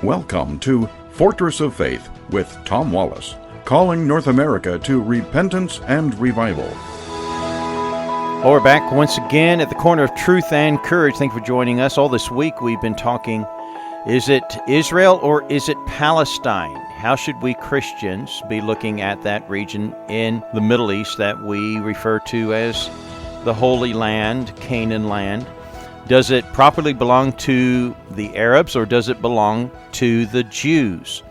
Welcome to Fortress of Faith with Tom Wallace, calling North America to repentance and revival. Well, we're back once again at the corner of truth and courage. Thank you for joining us. All this week we've been talking, is it Israel or is it Palestine? How should we Christians be looking at that region in the Middle East that we refer to as the Holy Land, Canaan land? Does it properly belong to the Arabs or does it belong to the Jews?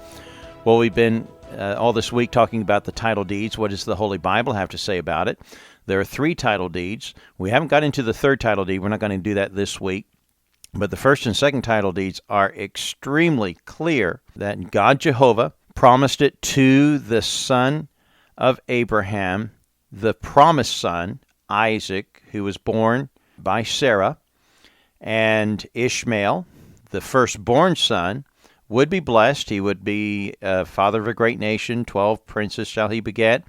Well, we've been all this week talking about the title deeds. What does the Holy Bible have to say about it? There are 3 title deeds. We haven't got into the 3rd title deed. We're not going to do that this week. But the 1st and 2nd title deeds are extremely clear that God Jehovah promised it to the son of Abraham, the promised son, Isaac, who was born by Sarah, and Ishmael, the firstborn son, would be blessed. He would be father of a great nation. 12 princes shall he beget.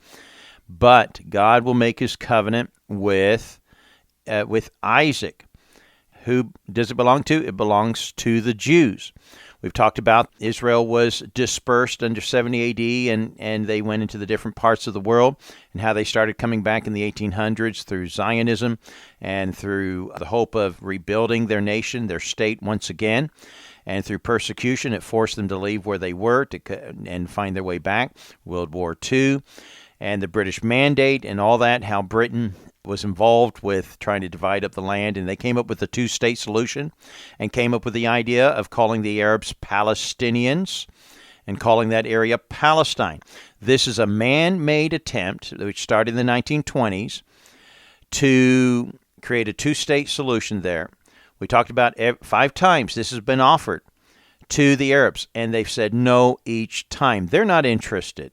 But God will make his covenant with Isaac. Who does it belong to? It belongs to the Jews. We've talked about Israel was dispersed under 70 AD, and they went into the different parts of the world, and how they started coming back in the 1800s through Zionism and through the hope of rebuilding their nation, their state once again. And through persecution, it forced them to leave where they were and find their way back. World War II and the British Mandate and all that, how Britain was involved with trying to divide up the land, and they came up with the 2-state solution and came up with the idea of calling the Arabs Palestinians and calling that area Palestine. This is a man-made attempt, which started in the 1920s, to create a 2-state solution there. We talked about 5 times this has been offered to the Arabs, and they've said no each time. They're not interested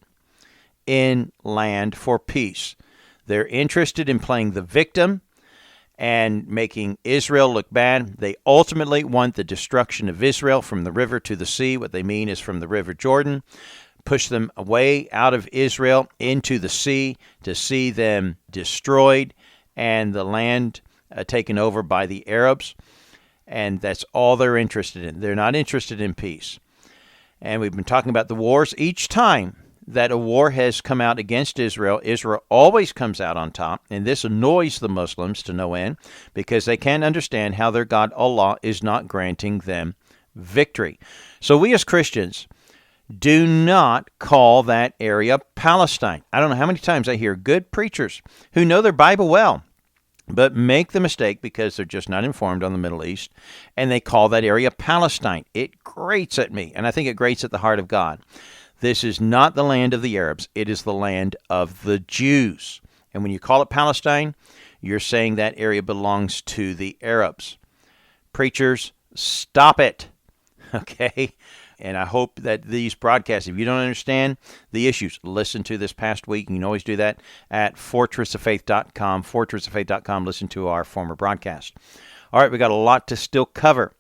in land for peace. They're interested in playing the victim and making Israel look bad. They ultimately want the destruction of Israel from the river to the sea. What they mean is from the river Jordan. Push them away out of Israel into the sea to see them destroyed and the land taken over by the Arabs. And that's all they're interested in. They're not interested in peace. And we've been talking about the wars. Each time that a war has come out against Israel, Israel always comes out on top, and this annoys the Muslims to no end because they can't understand how their God Allah is not granting them victory. So we as Christians do not call that area Palestine. I don't know how many times I hear good preachers who know their Bible well, but make the mistake because they're just not informed on the Middle East, and they call that area Palestine. It grates at me, and I think it grates at the heart of God. This is not the land of the Arabs. It is the land of the Jews. And when you call it Palestine, you're saying that area belongs to the Arabs. Preachers, stop it. Okay? And I hope that these broadcasts, if you don't understand the issues, listen to this past week. You can always do that at fortressoffaith.com, fortressoffaith.com. Listen to our former broadcast. All right, we got a lot to still cover.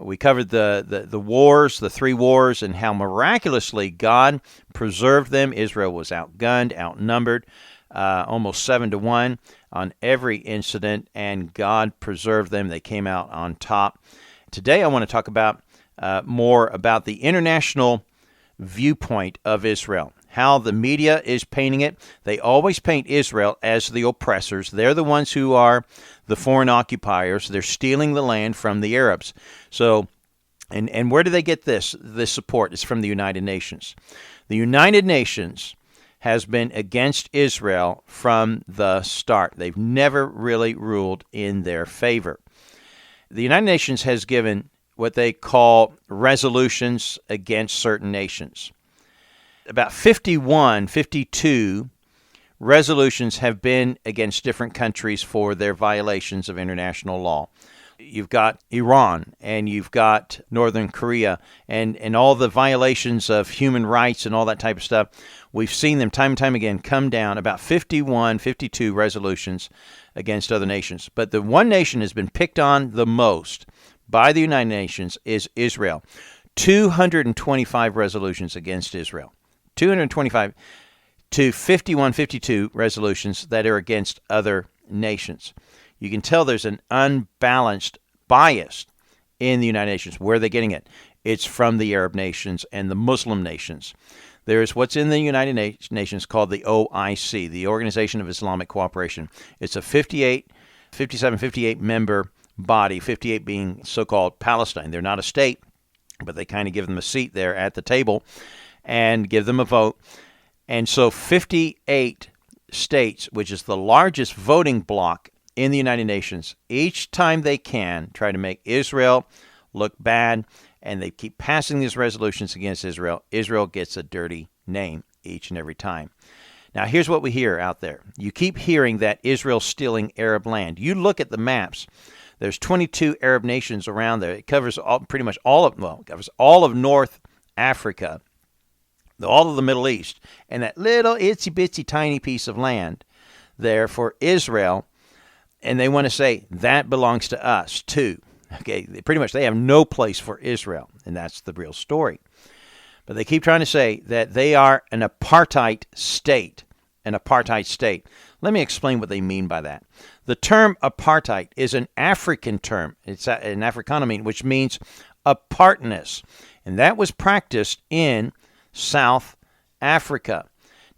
We covered the wars, the 3 wars, and how miraculously God preserved them. Israel was outgunned, outnumbered, almost 7-1 on every incident, and God preserved them. They came out on top. Today I want to talk about more about the international viewpoint of Israel, how the media is painting it. They always paint Israel as the oppressors. They're the ones who are the foreign occupiers. They're stealing the land from the Arabs. So, and where do they get this support? It's from the United Nations. The United Nations has been against Israel from the start. They've never really ruled in their favor. The United Nations has given what they call resolutions against certain nations. About 52 resolutions have been against different countries for their violations of international law. You've got Iran, and you've got Northern Korea, and all the violations of human rights and all that type of stuff. We've seen them time and time again come down, about 52 resolutions against other nations. But the one nation has been picked on the most by the United Nations is Israel. 225 resolutions against Israel. 225 to 52 resolutions that are against other nations. You can tell there's an unbalanced bias in the United Nations. Where are they getting it? It's from the Arab nations and the Muslim nations. There's what's in the United Nations called the OIC, the Organization of Islamic Cooperation. It's a 58 member body, 58 being so-called Palestine. They're not a state, but they kind of give them a seat there at the table and give them a vote. And so 58 states, which is the largest voting bloc in the United Nations, each time they can try to make Israel look bad, and they keep passing these resolutions against Israel. Israel gets a dirty name each and every time. Now, here's what we hear out there. You keep hearing that Israel's stealing Arab land. You look at the maps. There's 22 Arab nations around there. It covers pretty much all of North Africa, all of the Middle East, and that little itsy-bitsy tiny piece of land there for Israel, and they want to say that belongs to us too. Okay, pretty much they have no place for Israel, and that's the real story. But they keep trying to say that they are an apartheid state. An apartheid state. Let me explain what they mean by that. The term apartheid is an African term. It's an Afrikaner meaning, which means apartness. And that was practiced in South Africa.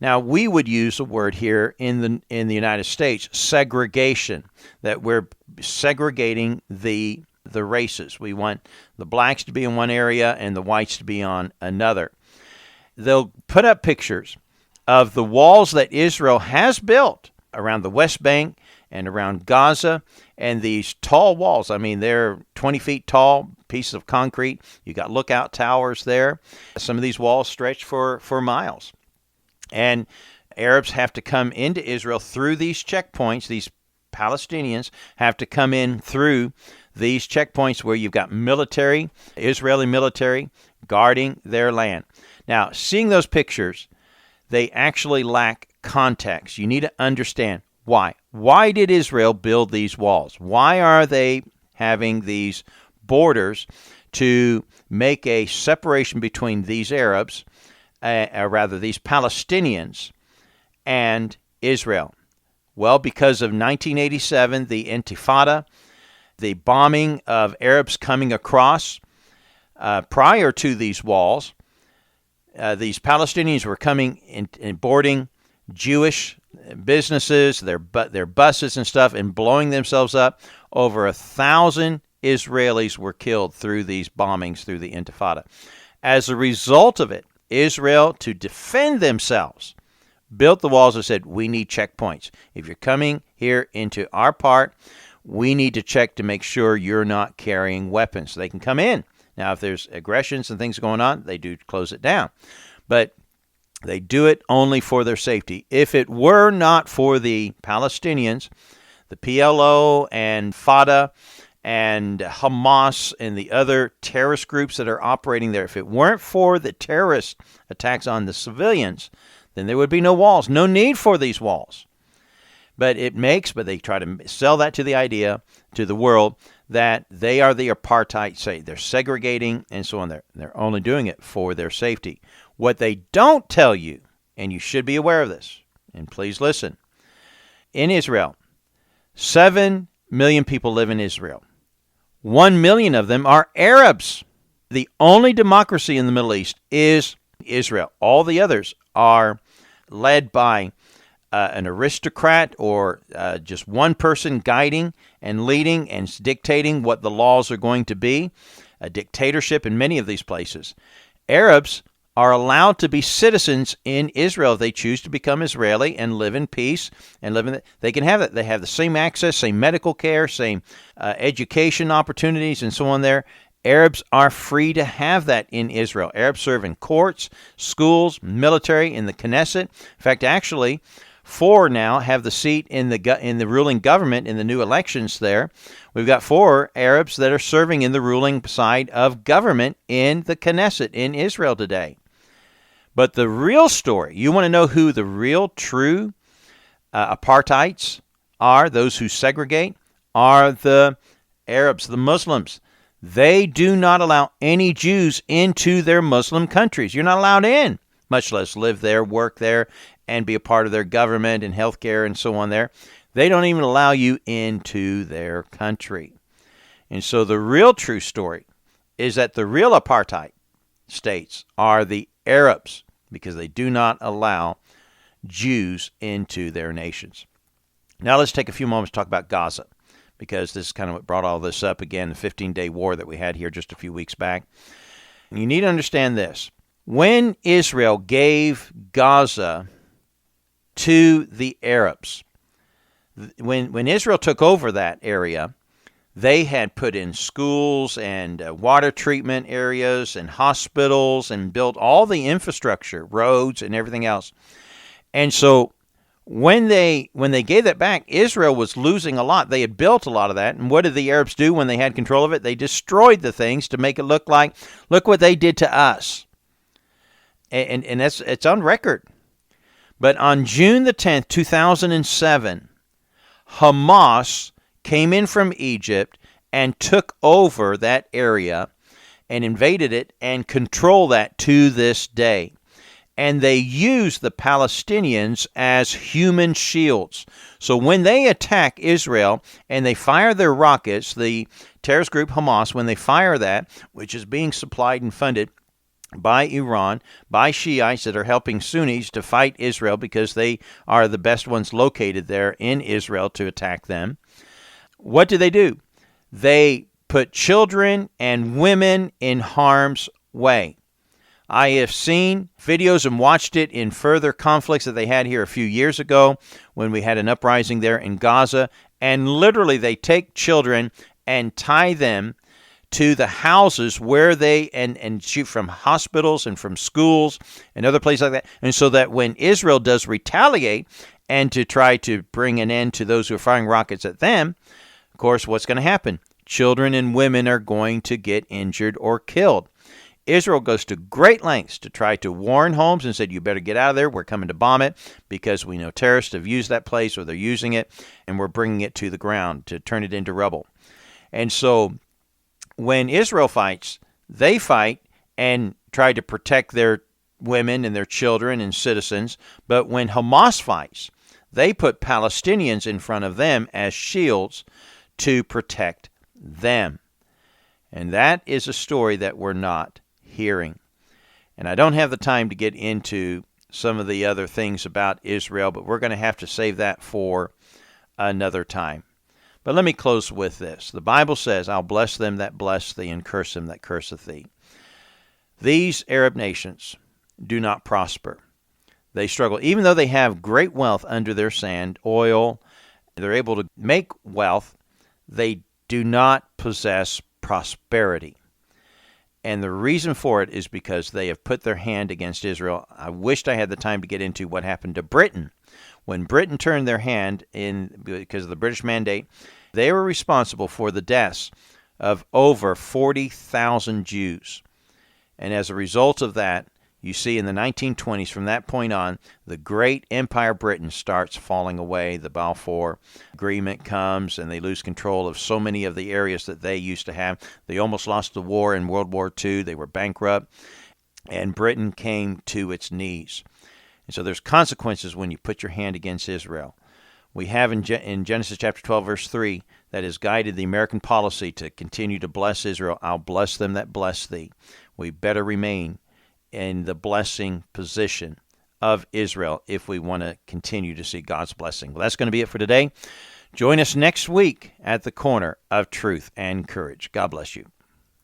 Now, we would use a word here in the United States, segregation, that we're segregating the races. We want the blacks to be in one area and the whites to be on another. They'll put up pictures of the walls that Israel has built around the West Bank and around Gaza, and these tall walls. I mean, they're 20 feet tall, pieces of concrete. You got lookout towers there. Some of these walls stretch for miles. And Arabs have to come into Israel through these checkpoints. These Palestinians have to come in through these checkpoints where you've got military, Israeli military, guarding their land. Now, seeing those pictures, they actually lack context. You need to understand why. Why did Israel build these walls? Why are they having these borders to make a separation between these Arabs, these Palestinians, and Israel? Well, because of 1987, the Intifada, the bombing of Arabs coming across. Prior to these walls, these Palestinians were coming and boarding Jewish businesses, their buses and stuff, and blowing themselves up. Over 1,000 Israelis were killed through these bombings through the Intifada. As a result of it, Israel, to defend themselves, built the walls and said, we need checkpoints. If you're coming here into our part, we need to check to make sure you're not carrying weapons. So they can come in. Now, if there's aggressions and things going on, they do close it down. But they do it only for their safety. If it were not for the Palestinians, the PLO and Fatah and Hamas and the other terrorist groups that are operating there, if it weren't for the terrorist attacks on the civilians, then there would be no walls, no need for these walls. But they try to sell that to the world, that they are the apartheid state. They're segregating and so on. They're only doing it for their safety. What they don't tell you, and you should be aware of this, and please listen, in Israel, 7 million people live in Israel. 1 million of them are Arabs. The only democracy in the Middle East is Israel. All the others are led by an aristocrat or just one person guiding and leading and dictating what the laws are going to be, a dictatorship in many of these places. Arabs are allowed to be citizens in Israel if they choose to become Israeli and live in peace and they can have that. They have the same access, same medical care, same education opportunities and so on there. Arabs are free to have that in Israel. Arabs serve in courts, schools, military, in the Knesset. In fact, actually, 4 now have the seat in the ruling government in the new elections there. We've got 4 Arabs that are serving in the ruling side of government in the Knesset in Israel today. But the real story, you want to know who the real true apartheids are, those who segregate, are the Arabs, the Muslims. They do not allow any Jews into their Muslim countries. You're not allowed in, much less live there, work there, and be a part of their government and healthcare and so on there. They don't even allow you into their country. And so the real true story is that the real apartheid states are the Arabs, because they do not allow Jews into their nations. Now let's take a few moments to talk about Gaza, because this is kind of what brought all this up again, the 15-day war that we had here just a few weeks back. And you need to understand this. When Israel gave Gaza to the Arabs, when Israel took over that area, they had put in schools and water treatment areas and hospitals and built all the infrastructure, roads and everything else. And so when they gave that back, Israel was losing a lot. They had built a lot of that. And what did the Arabs do when they had control of it? They destroyed the things to make it look what they did to us. And it's on record. But on June the 10th, 2007, Hamas came in from Egypt and took over that area and invaded it and control that to this day. And they use the Palestinians as human shields. So when they attack Israel and they fire their rockets, the terrorist group Hamas, when they fire that, which is being supplied and funded by Iran, by Shiites that are helping Sunnis to fight Israel because they are the best ones located there in Israel to attack them, what do? They put children and women in harm's way. I have seen videos and watched it in further conflicts that they had here a few years ago when we had an uprising there in Gaza. And literally they take children and tie them to the houses where they and shoot from hospitals and from schools and other places like that. And so that when Israel does retaliate and to try to bring an end to those who are firing rockets at them, of course, what's going to happen? Children and women are going to get injured or killed. Israel goes to great lengths to try to warn homes and said, you better get out of there. We're coming to bomb it because we know terrorists have used that place or they're using it, and we're bringing it to the ground to turn it into rubble. And so when Israel fights, they fight and try to protect their women and their children and citizens. But when Hamas fights, they put Palestinians in front of them as shields to protect them. And that is a story that we're not hearing. And I don't have the time to get into some of the other things about Israel, but we're going to have to save that for another time. But let me close with this. The Bible says, I'll bless them that bless thee and curse them that curseth thee. These Arab nations do not prosper. They struggle. Even though they have great wealth under their sand, oil, they're able to make wealth, they do not possess prosperity. And the reason for it is because they have put their hand against Israel. I wished I had the time to get into what happened to Britain. When Britain turned their hand in because of the British mandate, they were responsible for the deaths of over 40,000 Jews. And as a result of that, you see in the 1920s, from that point on, the great empire Britain starts falling away. The Balfour Agreement comes, and they lose control of so many of the areas that they used to have. They almost lost the war in World War II. They were bankrupt, and Britain came to its knees. And so there's consequences when you put your hand against Israel. We have in Genesis chapter 12, verse 3, that has guided the American policy to continue to bless Israel. I'll bless them that bless thee. We better remain in the blessing position of Israel if we want to continue to see God's blessing. Well, that's going to be it for today. Join us next week at the corner of truth and courage. God bless you.